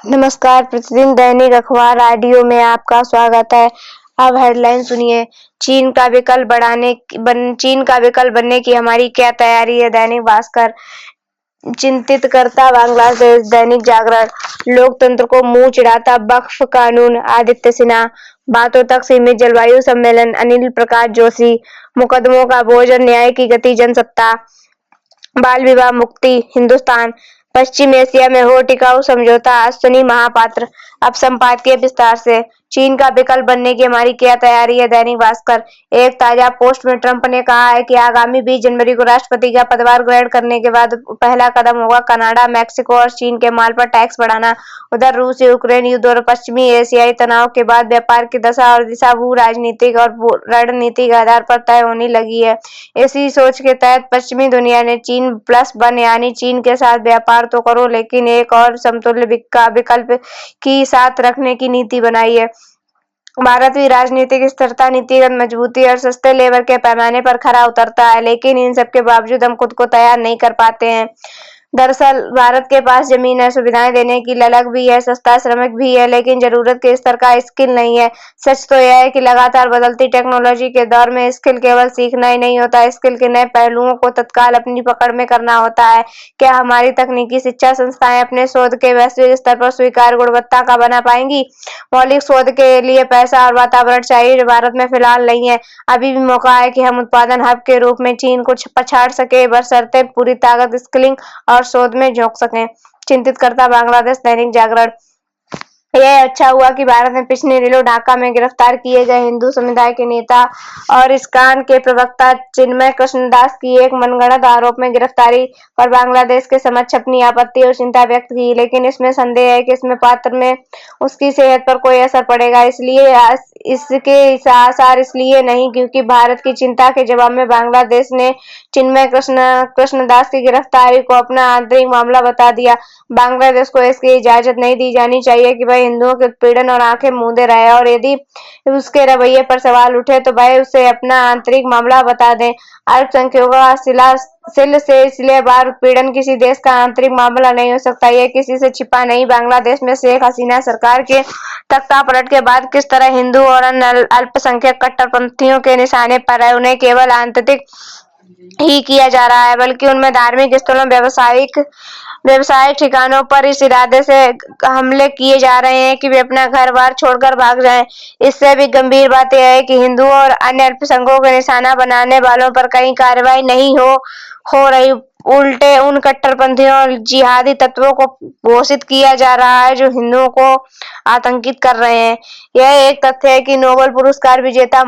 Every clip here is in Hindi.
नमस्कार। प्रतिदिन दैनिक अखबार रेडियो में आपका स्वागत है। अब हेडलाइन सुनिए। चीन का विकल्प बनने की हमारी क्या तैयारी है। दैनिक भास्कर। चिंतित करता बांग्लादेश। दैनिक जागरण। लोकतंत्र को मुंह चिढ़ाता वक्फ कानून। आदित्य सिन्हा। बातों तक सीमित जलवायु सम्मेलन। अनिल प्रकाश जोशी। मुकदमों का बोझ और न्याय की गति। जनसत्ता। बाल विवाह मुक्ति। हिंदुस्तान। पश्चिम एशिया में हो टिकाऊ समझौता। अश्विनी महापात्र। अब संपादकीय विस्तार से। चीन का विकल्प बनने की हमारी क्या तैयारी है। दैनिक भास्कर। एक ताजा पोस्ट में ट्रंप ने कहा है कि आगामी 20 जनवरी को राष्ट्रपति का पदभार ग्रहण करने के बाद पहला कदम होगा कनाडा, मैक्सिको और चीन के माल पर टैक्स बढ़ाना। उधर रूस यूक्रेन युद्ध और पश्चिमी एशियाई तनाव के बाद व्यापार की दशा और दिशा भू राजनीतिक और रणनीतिक आधार पर तय होने लगी है। इसी सोच के तहत पश्चिमी दुनिया ने चीन+1 यानी चीन के साथ व्यापार तो करो लेकिन एक और समतुल्य विकल्प की साथ रखने की नीति बनाई है। भारत भी राजनीतिक स्थिरता, नीतिगत मजबूती और सस्ते लेबर के पैमाने पर खरा उतरता है, लेकिन इन सब के बावजूद हम खुद को तैयार नहीं कर पाते हैं। दरअसल भारत के पास जमीन है, सुविधाएं देने की ललक भी है, सस्ता श्रमिक भी है, लेकिन जरूरत के स्तर का स्किल नहीं है। सच तो यह है कि लगातार बदलती टेक्नोलॉजी के दौर में स्किल केवल सीखना ही नहीं होता, स्किल के नए पहलुओं को तत्काल अपनी पकड़ में करना होता है। क्या हमारी तकनीकी शिक्षा संस्थाएं अपने शोध के वैश्विक स्तर पर स्वीकार्य गुणवत्ता का बना पाएंगी? मौलिक शोध के लिए पैसा और वातावरण चाहिए, जो भारत में फिलहाल नहीं है। अभी भी मौका है कि हम उत्पादन हब के रूप में चीन को पछाड़ सके, बशर्ते पूरी ताकत स्किलिंग और शोध में झोंक सकें। चिंतित करता बांग्लादेश। दैनिक जागरण। यह अच्छा हुआ कि भारत ने पिछले दिनों ढाका में गिरफ्तार किए गए हिंदू समुदाय के नेता और इस्कान के प्रवक्ता चिन्मय कृष्णदास की एक मनगढ़ंत आरोप में गिरफ्तारी पर बांग्लादेश के समक्ष अपनी आपत्ति और चिंता व्यक्त की, लेकिन इसमें संदेह है कि इसमें पात्र में उसकी सेहत पर कोई असर पड़ेगा। इसके आसार इसलिए नहीं क्योंकि भारत की चिंता के जवाब में बांग्लादेश ने चिन्मय कृष्णदास की गिरफ्तारी को अपना आंतरिक मामला बता दिया। बांग्लादेश को इसकी इजाजत नहीं दी जानी चाहिए कि वह हिंदुओं के उत्पीड़न और आंखें मूंदे रहे, और यदि उसके रवैये पर सवाल उठे तो वह उसे अपना आंतरिक मामला बता दें। अल्पसंख्यकों का सिल से इसलिए बार उत्पीड़न किसी देश का आंतरिक मामला नहीं हो सकता, यह किसी से छिपा नहीं। बांग्लादेश में शेख हसीना सरकार के तख्तापलट के बाद किस तरह हिंदू और अन्य अल्पसंख्यक कट्टरपंथियों के निशाने पर है, उन्हें केवल आतंकित ही किया जा रहा है, बल्कि उनमें धार्मिक स्थलों, व्यावसायिक ठिकानों पर इस इरादे से हमले किए जा रहे हैं कि वे अपना घर-बार छोड़कर भाग जाएं। इससे भी गंभीर बात यह है कि हिंदुओं और अन्य अल्पसंख्यकों को निशाना बनाने वालों पर कहीं कार्रवाई नहीं हो रही, उल्टे उन कट्टरपंथियों और जिहादी तत्वों को घोषित किया जा रहा है जो हिंदुओं को आतंकित कर रहे हैं। यह एक तथ्य है कि नोबेल पुरस्कार विजेता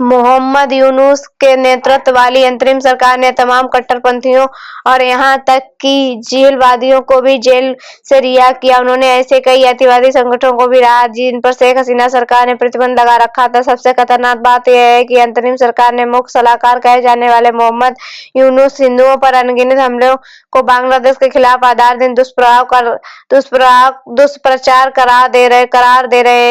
मोहम्मद यूनुस के नेतृत्व वाली अंतरिम सरकार ने तमाम कट्टरपंथियों और यहां तक कि जेलवादियों को भी जेल से रिहा किया। उन्होंने ऐसे कई अतिवादी संगठनों को भी राहत दी जिन पर शेख हसीना सरकार ने प्रतिबंध लगा रखा था। सबसे खतरनाक बात यह है कि अंतरिम सरकार ने मुख्य सलाहकार कहे जाने वाले मोहम्मद यूनुस हिंदुओं पर अनगिनत हमलों को बांग्लादेश के खिलाफ आधारहीन दुष्प्रचार करार दे रहे हैं।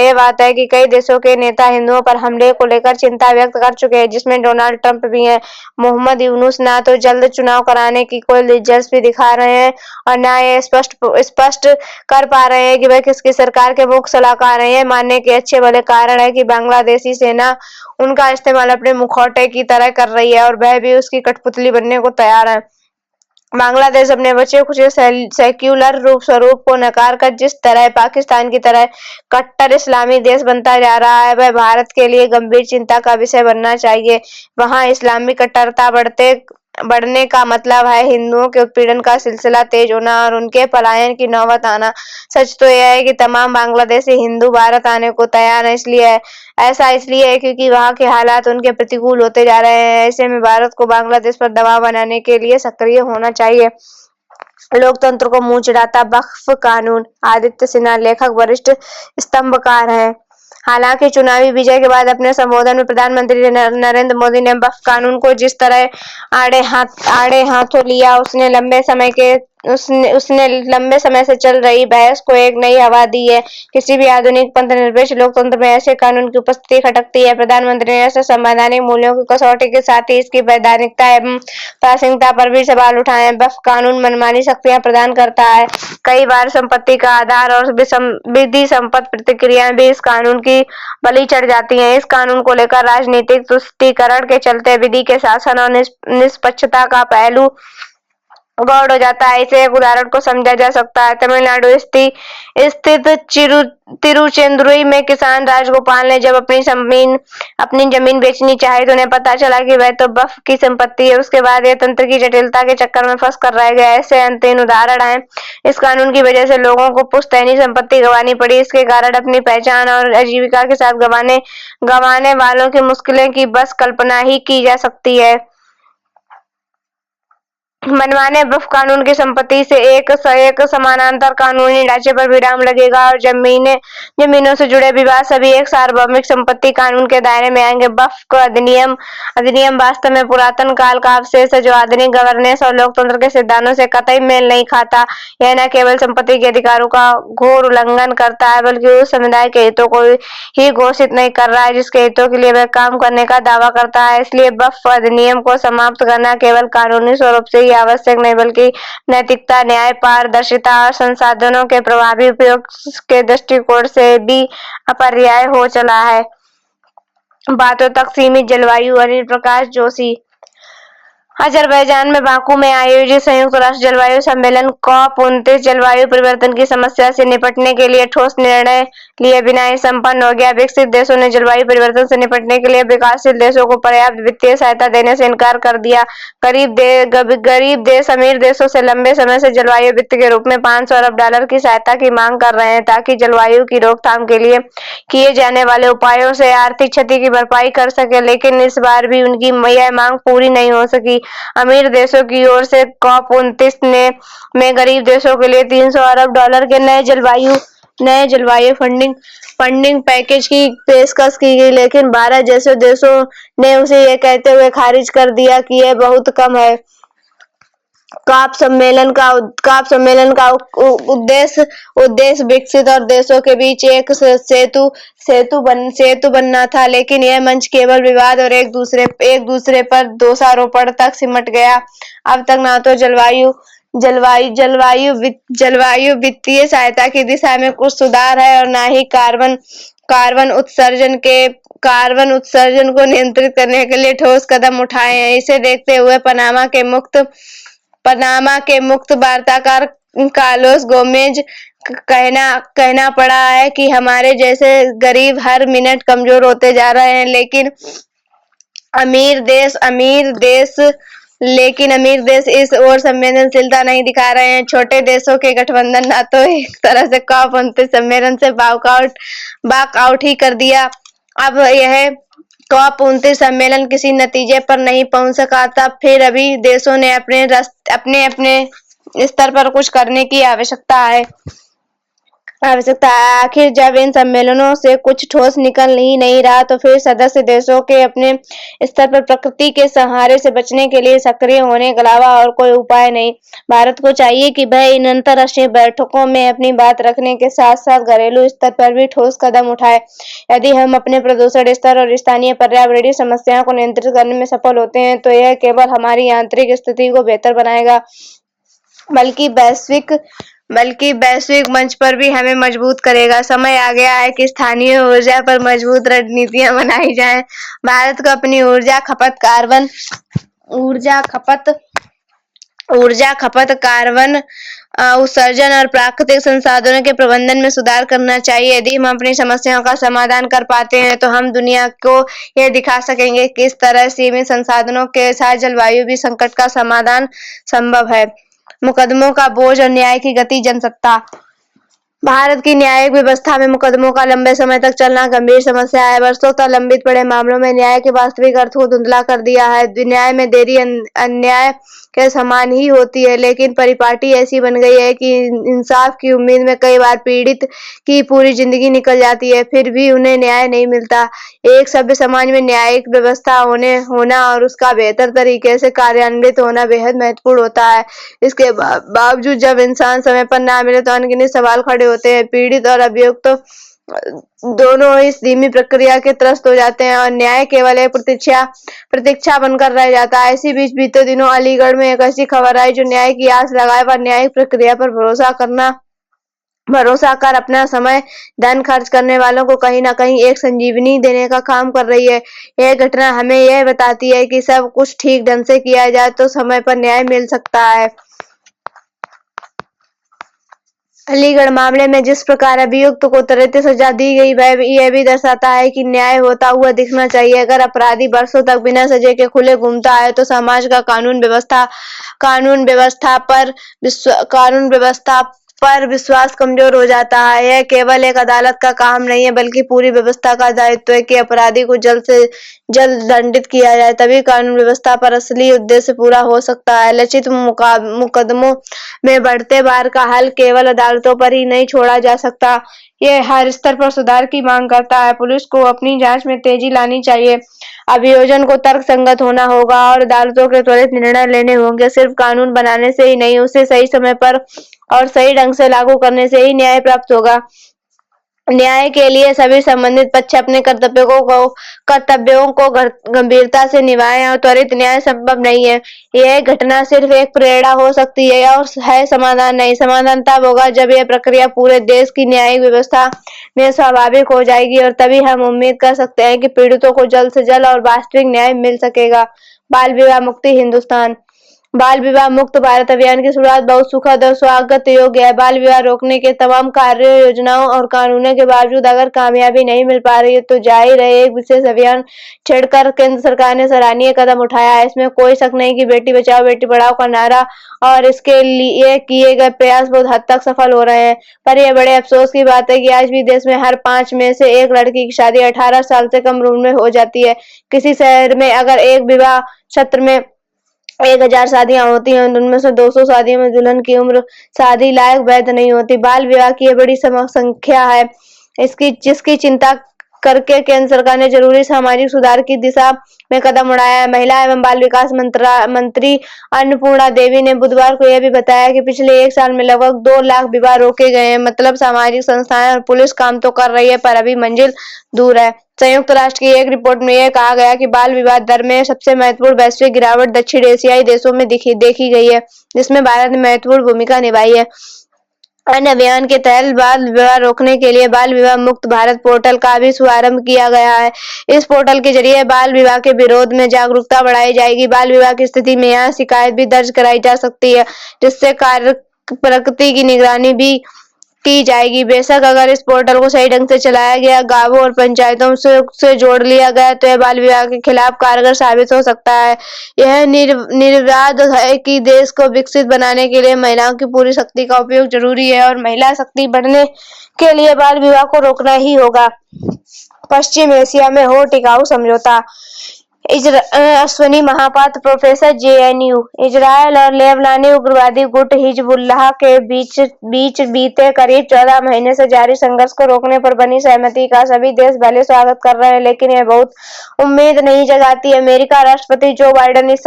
ये बात है कि कई देशों के नेता हिंदुओं पर हमले को लेकर चिंता व्यक्त कर चुके हैं, जिसमें डोनाल्ड ट्रंप भी हैं। मोहम्मद यूनुस ना तो जल्द चुनाव कराने की कोई दिलचस्पी दिखा रहे हैं और न ये स्पष्ट कर पा रहे हैं कि वह किसकी सरकार के मुख्य सलाहकार हैं। यह मानने के अच्छे भले कारण है कि बांग्लादेशी सेना उनका इस्तेमाल अपने मुखौटे की तरह कर रही है और वह भी उसकी कठपुतली बनने को तैयार है। बांग्लादेश अपने बचे खुचे सेक्युलर स्वरूप को नकार कर जिस तरह पाकिस्तान की तरह कट्टर इस्लामी देश बनता जा रहा है, वह भारत के लिए गंभीर चिंता का विषय बनना चाहिए। वहां इस्लामी कट्टरता बढ़ने का मतलब है हिंदुओं के उत्पीड़न का सिलसिला तेज होना और उनके पलायन की नौबत आना। सच तो यह है कि तमाम बांग्लादेशी हिंदू भारत आने को तैयार है, ऐसा इसलिए है क्योंकि वहां के हालात उनके प्रतिकूल होते जा रहे हैं। ऐसे में भारत को बांग्लादेश पर दबाव बनाने के लिए सक्रिय होना चाहिए। लोकतंत्र को मुंह चिढ़ाता वक्फ कानून। आदित्य सिन्हा लेखक वरिष्ठ स्तंभकार हैं। हालांकि चुनावी विजय के बाद अपने संबोधन में प्रधानमंत्री नरेंद्र मोदी ने वक्फ कानून को जिस तरह आड़े हाथों लिया, उसने लंबे समय के उसने लंबे समय से चल रही बहस को एक नई हवा दी है। किसी भी आधुनिक पंथ-निरपेक्ष लोकतंत्र में ऐसे कानून की उपस्थिति खटकती है। प्रधानमंत्री ने ऐसे संवैधानिक मूल्यों की कसौटी के साथ ही इसकी वैधानिकता एवं प्रासंगिकता पर भी सवाल उठाए हैं। वक्फ कानून मनमानी शक्तियां प्रदान करता है। कई बार संपत्ति का आधार और विधि सम्मत प्रतिक्रियाएं भी इस कानून की बलि चढ़ जाती हैं। इस कानून को लेकर राजनीतिक तुष्टीकरण के चलते विधि के शासन और निष्पक्षता का पहलू गौड़ हो जाता है। इसे एक उदाहरण को समझा जा सकता है। तमिलनाडु स्थित तिरुचेंदुरई में किसान राजगोपाल ने जब अपनी जमीन बेचनी चाही तो उन्हें पता चला कि वह तो वक्फ की संपत्ति है। उसके बाद ये तंत्र की जटिलता के चक्कर में फंस कर रह गया। ऐसे अंतहीन उदाहरण हैं। इस कानून की वजह से लोगों को पुश्तैनी संपत्ति गंवानी पड़ी। इसके कारण अपनी पहचान और आजीविका के साथ गंवाने वालों की मुश्किलें की बस कल्पना ही की जा सकती है। मनमाने वक्फ कानून की संपत्ति से एक समानांतर कानूनी ढांचे पर विराम लगेगा और जमीनों से जुड़े विवाद सभी एक सार्वभौमिक संपत्ति कानून के दायरे में आएंगे। वक्फ अधिनियम वास्तव में पुरातन काल का अवशेष है जो आधुनिक गवर्नेंस और लोकतंत्र के सिद्धांतों से कतई मेल नहीं खाता। यह न केवल संपत्ति के अधिकारों का घोर उल्लंघन करता है बल्कि उस समुदाय के हितों को ही घोषित नहीं कर रहा है जिसके हितों के लिए वह काम करने का दावा करता है। इसलिए वक्फ अधिनियम को समाप्त करना केवल कानूनी स्वरूप से आवश्यक नहीं बल्कि नैतिकता, न्याय, पारदर्शिता और संसाधनों के प्रभावी उपयोग के दृष्टिकोण से भी अपरिहार्य हो चला है। बातों तक सीमित जलवायु। अनिल प्रकाश जोशी। अजरबैजान में बाकू में आयोजित संयुक्त राष्ट्र जलवायु सम्मेलन COP29 जलवायु परिवर्तन की समस्या से निपटने के लिए ठोस निर्णय लिए बिना ही संपन्न हो गया। विकसित देशों ने जलवायु परिवर्तन से निपटने के लिए विकासशील देशों को पर्याप्त वित्तीय सहायता देने से इनकार कर दिया। गरीब देश अमीर देशों से लंबे समय से जलवायु वित्त के रूप में $500 अरब की सहायता की मांग कर रहे हैं ताकि जलवायु की रोकथाम के लिए किए जाने वाले उपायों से आर्थिक क्षति की भरपाई कर सके, लेकिन इस बार भी उनकी यह मांग पूरी नहीं हो सकी। अमीर देशों की ओर से COP29 में गरीब देशों के लिए $300 अरब के नए जलवायु फंडिंग पैकेज की पेशकश की गई, लेकिन 12 जैसे देशों ने उसे यह कहते हुए खारिज कर दिया कि यह बहुत कम है। COP सम्मेलन का उद्देश्य विकसित और देशों के बीच एक सेतु बनना था, लेकिन यह मंच केवल विवाद और एक दूसरे पर दोषारोपण तक सिमट गया। अब तक न तो जलवायु वित्तीय सहायता की दिशा में कुछ सुधार है और न ही कार्बन उत्सर्जन को नियंत्रित करने के लिए ठोस कदम उठाए हैं। इसे देखते हुए पनामा के मुक्त वार्ताकार कार्लोस गोमेज कहना पड़ा है कि हमारे जैसे गरीब हर मिनट कमजोर होते जा रहे हैं, लेकिन अमीर देश इस ओर संवेदनशीलता नहीं दिखा रहे हैं। छोटे देशों के गठबंधन न तो एक तरह से COP29 सम्मेलन से वॉकआउट ही कर दिया। अब यह COP29 सम्मेलन किसी नतीजे पर नहीं पहुंच सका, तब फिर अभी देशों ने अपने स्तर पर कुछ करने की आवश्यकता है। आखिर जब इन सम्मेलनों से कुछ ठोस निकल ही नहीं रहा तो फिर सदस्य देशों के अपने स्तर पर प्रकृति के सहारे से बचने के लिए सक्रिय होने के अलावा और कोई उपाय नहीं। भारत को चाहिए कि वह इन अंतर्राष्ट्रीय बैठकों में अपनी बात रखने के साथ साथ घरेलू स्तर पर भी ठोस कदम उठाए। यदि हम अपने प्रदूषण स्तर और स्थानीय पर्यावरणीय समस्याओं को नियंत्रित करने में सफल होते हैं तो यह केवल हमारी आंतरिक स्थिति को बेहतर बनाएगा बल्कि वैश्विक मंच पर भी हमें मजबूत करेगा। समय आ गया है कि स्थानीय ऊर्जा पर मजबूत रणनीतियां बनाई जाएं। भारत को अपनी ऊर्जा खपत, कार्बन उत्सर्जन और प्राकृतिक संसाधनों के प्रबंधन में सुधार करना चाहिए। यदि हम अपनी समस्याओं का समाधान कर पाते हैं तो हम दुनिया को यह दिखा सकेंगे कि किस तरह सीमित संसाधनों के साथ जलवायु भी संकट का समाधान संभव है। मुकदमों का बोझ और न्याय की गति। जनसत्ता भारत की न्यायिक व्यवस्था में मुकदमों का लंबे समय तक चलना गंभीर समस्या है। वर्षों तक लंबित पड़े मामलों में न्याय के वास्तविक अर्थ को धुंधला कर दिया है। न्याय में देरी अन्याय के समान ही होती है, लेकिन परिपाटी ऐसी बन गई है कि इंसाफ की उम्मीद में कई बार पीड़ित की पूरी जिंदगी निकल जाती है, फिर भी उन्हें न्याय नहीं मिलता। एक सभ्य समाज में न्यायिक व्यवस्था होना और उसका बेहतर तरीके से कार्यान्वित होना बेहद महत्वपूर्ण होता है। इसके बावजूद जब इंसान समय पर ना मिले तो अनगिनत सवाल खड़े होते हैं। पीड़ित और अभियुक्त दोनों इस धीमी प्रक्रिया के त्रस्त हो जाते हैं और न्याय केवल एक प्रतीक्षा बनकर रह जाता है। इसी बीच बीते दिनों अलीगढ़ में एक ऐसी खबर आई जो न्याय की आस लगाए पर न्यायिक प्रक्रिया पर भरोसा कर अपना समय धन खर्च करने वालों को कहीं ना कहीं एक संजीवनी देने का काम कर रही है। यह घटना हमें यह बताती है कि सब कुछ ठीक ढंग से किया जाए तो समय पर न्याय मिल सकता है। अलीगढ़ मामले में जिस प्रकार अभियुक्त को त्वरित सजा दी गई, वह यह भी दर्शाता है कि न्याय होता हुआ दिखना चाहिए। अगर अपराधी वर्षों तक बिना सजा के खुले घूमता है तो समाज का कानून व्यवस्था पर विश्वास कमजोर हो जाता है। यह केवल एक अदालत का काम नहीं है, बल्कि पूरी व्यवस्था का दायित्व है कि अपराधी को जल्द से जल्द दंडित किया जाए। तभी कानून व्यवस्था पर असली उद्देश्य पूरा हो सकता है। लक्षित मुकदमों में बढ़ते भार का हल केवल अदालतों पर ही नहीं छोड़ा जा सकता, यह हर स्तर पर सुधार की मांग करता है। पुलिस को अपनी जांच में तेजी लानी चाहिए, अभियोजन को तर्कसंगत होना होगा और अदालतों के त्वरित निर्णय लेने होंगे। सिर्फ कानून बनाने से ही नहीं, उसे सही समय पर और सही ढंग से लागू करने से ही न्याय प्राप्त होगा। न्याय के लिए सभी संबंधित पक्ष अपने कर्तव्यों को गंभीरता से निभाएं और त्वरित न्याय संभव नहीं है। यह घटना सिर्फ एक प्रेरणा हो सकती है और है समाधान नहीं। समाधान तब होगा जब यह प्रक्रिया पूरे देश की न्यायिक व्यवस्था में स्वाभाविक हो जाएगी और तभी हम उम्मीद कर सकते हैं कि पीड़ितों को जल्द से जल्द और वास्तविक न्याय मिल सकेगा। बाल विवाह मुक्ति हिंदुस्तान। बाल विवाह मुक्त भारत अभियान की शुरुआत बहुत सुखद और स्वागत योग्य है। बाल विवाह रोकने के तमाम कार्यों, योजनाओं और कानूनों के बावजूद अगर कामयाबी नहीं मिल पा रही है तो जाहिर है एक विशेष अभियान छेड़कर केंद्र सरकार ने सराहनीय कदम उठाया है। इसमें कोई शक नहीं कि बेटी बचाओ बेटी पढ़ाओ का नारा और इसके लिए किए गए प्रयास बहुत हद तक सफल हो रहे हैं। पर यह बड़े अफसोस की बात है कि आज भी देश में हर 5 में से एक लड़की की शादी 18 साल से कम उम्र में हो जाती है। किसी शहर में अगर एक विवाह क्षेत्र में 1000 शादियां होती हैं, उनमें से 200 शादियों में दुल्हन की उम्र शादी लायक वैध नहीं होती। बाल विवाह की यह बड़ी संख्या है, जिसकी चिंता करके केंद्र सरकार ने जरूरी सामाजिक सुधार की दिशा में कदम उठाया है। महिला एवं बाल विकास मंत्री अन्नपूर्णा देवी ने बुधवार को यह भी बताया कि पिछले 1 साल में लगभग 2 लाख विवाह रोके गए हैं। मतलब सामाजिक संस्थाएं और पुलिस काम तो कर रही है, पर अभी मंजिल दूर है। संयुक्त राष्ट्र की एक रिपोर्ट में यह कहा गया कि बाल विवाह दर में सबसे महत्वपूर्ण वैश्विक गिरावट दक्षिण एशियाई देशों में देखी गई है, जिसमें भारत ने महत्वपूर्ण भूमिका निभाई है। अन्य अभियान के तहत बाल विवाह रोकने के लिए बाल विवाह मुक्त भारत पोर्टल का भी शुभारंभ किया गया है। इस पोर्टल के जरिए बाल विवाह के विरोध में जागरूकता बढ़ाई जाएगी। बाल विवाह की स्थिति में यहाँ शिकायत भी दर्ज कराई जा सकती है, जिससे कार्य प्रगति की निगरानी भी की जाएगी। बेशक अगर इस पोर्टल को सही ढंग से चलाया गया, गांवों और पंचायतों से जोड़ लिया गया तो यह बाल विवाह के खिलाफ कारगर साबित हो सकता है। यह निर्विवाद है कि देश को विकसित बनाने के लिए महिलाओं की पूरी शक्ति का उपयोग जरूरी है और महिला शक्ति बढ़ने के लिए बाल विवाह को रोकना ही होगा। पश्चिम एशिया में हो टिकाऊ समझौता। Ashwini Mahapatra professor JNU. Israel और लेबनानी उग्रवादी गुट हिजबुल्लाह के बीच बीते करीब 14 महीने से जारी संघर्ष को रोकने पर बनी सहमति का सभी देश भले स्वागत कर रहे हैं, लेकिन यह बहुत उम्मीद नहीं जगाती। अमेरिका राष्ट्रपति जो बाइडेन इस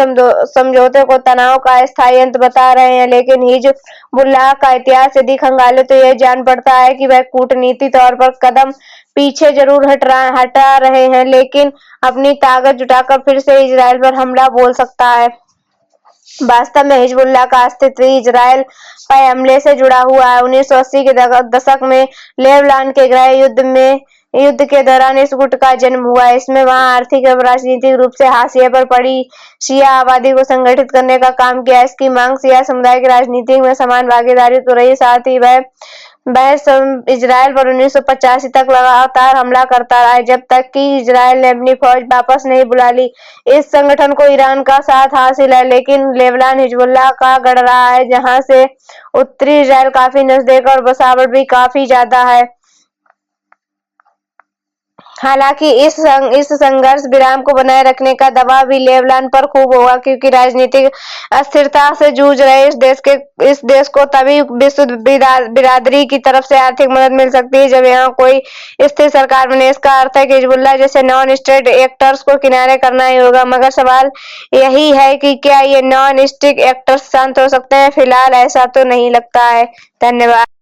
समझौते को तनाव का अस्थायी अंत बता रहे हैं, लेकिन हिजबुल्लाह का इतिहास यदि खंगाले तो यह जान पड़ता है कि वह कूटनीति तौर पर कदम पीछे जरूर हटा रहे हैं, लेकिन अपनी ताकत जुटाकर फिर से इजराइल पर हमला बोल सकता है। वास्तव में हिजबुल्लाह का अस्तित्व इजराइल पर हमले से जुड़ा हुआ है। 1980 के दशक में लेबनान के गृह युद्ध के दौरान इस गुट का जन्म हुआ। इसमें वहां आर्थिक एवं राजनीतिक रूप से हाशिए पर पड़ी शिया आबादी को संगठित करने का काम किया। इसकी मांग शिया समुदाय की राजनीति में समान भागीदारी तो रही, साथ ही वह इजराइल पर 1985 तक लगातार हमला करता रहा जब तक कि इजराइल ने अपनी फौज वापस नहीं बुला ली। इस संगठन को ईरान का साथ हासिल है, लेकिन लेबनान हिजबुल्लाह का गढ़ रहा है, जहां से उत्तरी इजराइल काफी नजदीक और बसावट भी काफी ज्यादा है। हालांकि इस संघर्ष विराम को बनाए रखने का दबाव भी लेबनान पर खूब होगा, क्योंकि राजनीतिक अस्थिरता से जूझ रहे इस देश को तभी विश्व बिरादरी की तरफ से आर्थिक मदद मिल सकती है जब यहाँ कोई स्थिर सरकार बने। इसका अर्थ है कि हिजबुल्लाह जैसे नॉन स्टेट एक्टर्स को किनारे करना ही होगा, मगर सवाल यही है कि क्या ये नॉन स्टेट एक्टर्स शांत हो सकते हैं? फिलहाल ऐसा तो नहीं लगता है। धन्यवाद।